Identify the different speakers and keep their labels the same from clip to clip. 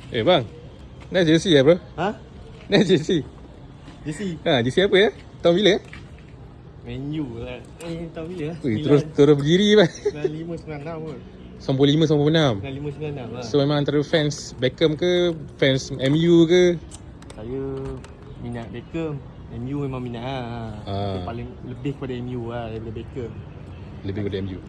Speaker 1: Eh bang, nak jersey ya bro?
Speaker 2: Ha?
Speaker 1: Nak jersey?
Speaker 2: JC
Speaker 1: Jersey apa ya? Tahun bila ya?
Speaker 2: Man U lah. Tahu bila?
Speaker 1: Ui, terus berdiri bang.
Speaker 2: 9596 pun.
Speaker 1: 95, 96.
Speaker 2: 9596 lah.
Speaker 1: So memang antara fans Beckham ke fans MU ke?
Speaker 2: Saya minat Beckham. MU memang minat lah. Saya paling lebih kepada MU lah daripada Beckham.
Speaker 1: Lebih kepada MU.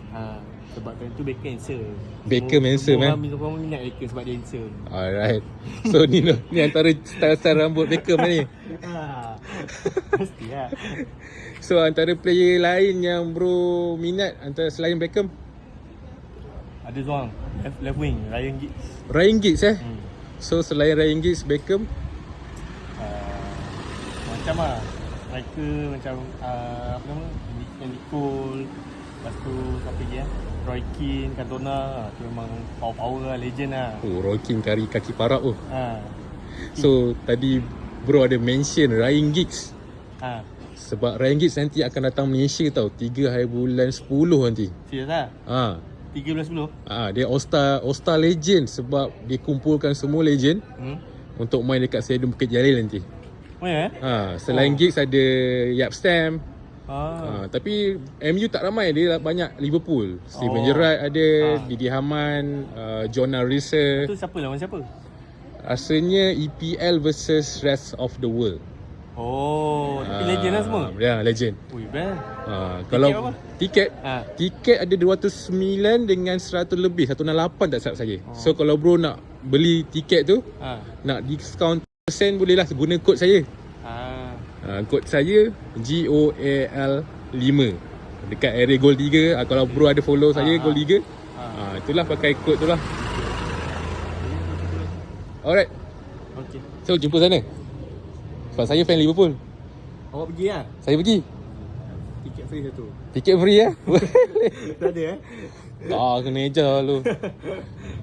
Speaker 2: Sebab time tu Beckham handsome.
Speaker 1: Beckham handsome kan?
Speaker 2: Orang minat Beckham sebab dia handsome.
Speaker 1: Alright. So ni antara style-style rambut Beckham ni.
Speaker 2: Mesti lah.
Speaker 1: So antara player lain yang bro minat antara selain Beckham?
Speaker 2: Ada seorang left wing, Ryan Giggs.
Speaker 1: Ryan Giggs So selain Ryan Giggs, Beckham?
Speaker 2: Macam lah striker macam apa nama, Andy Cole. Lepas tu siapa lagi Roy Keane, Cantona. Tu memang power lah, legend lah.
Speaker 1: Oh, Roy Keane kaki parap tu.
Speaker 2: So
Speaker 1: So tadi bro ada mention Ryan Giggs. Sebab Ryan Giggs nanti akan datang Malaysia tau, 3 hari bulan 10 nanti.
Speaker 2: serius lah? 13-10?
Speaker 1: Dia All-Star legend sebab dia kumpulkan semua legend untuk main dekat Stadium Bukit Jalil nanti.
Speaker 2: Oh ya?
Speaker 1: Selain Giggs ada Yap Stam. Tapi MU tak ramai, dia banyak Liverpool. Steven Gerrard ada, Didi Hamann, John Arisa.
Speaker 2: Tu siapa lawan siapa?
Speaker 1: Rasanya EPL versus rest of the world.
Speaker 2: Tapi legend lah semua?
Speaker 1: Ya, legend.
Speaker 2: Ui, best.
Speaker 1: Kalau tiket ada 209 dengan 100 lebih, 168 tak silap saya. So kalau bro nak beli tiket tu, nak discount persen boleh lah guna kod saya. Kod saya GOAL 5 dekat area Gold 3. Kalau bro ada follow saya Gold 3, itulah pakai kod tu lah. Alright.
Speaker 2: Okay.
Speaker 1: So jumpa sana. Sebab saya fan Liverpool.
Speaker 2: Awak pergi lah?
Speaker 1: Saya pergi.
Speaker 2: Tiket free satu.
Speaker 1: Tiket free
Speaker 2: Tak ada
Speaker 1: kena ejar lu.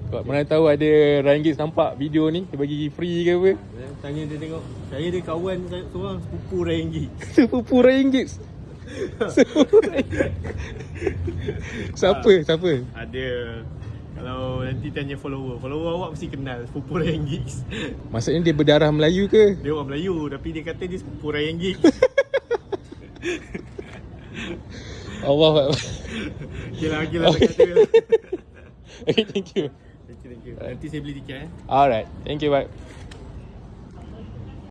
Speaker 1: Kalau mana tahu ada Ryan Giggs nampak video ni, dia bagi free ke apa.
Speaker 2: Tanya dia tengok. Saya ada kawan seorang sepupu Ryan Giggs.
Speaker 1: Sepupu Ryan Giggs. Siapa?
Speaker 2: Ada. Kalau nanti tanya follower awak mesti kenal sepupu Ryan Giggs.
Speaker 1: Maksudnya dia berdarah Melayu ke?
Speaker 2: Dia orang Melayu tapi dia kata dia sepupu Ryan Giggs.
Speaker 1: Allah.
Speaker 2: Okay lah kata.
Speaker 1: Okay, thank you.
Speaker 2: Thank you. Nanti saya beli tiket
Speaker 1: Alright, thank you, bye.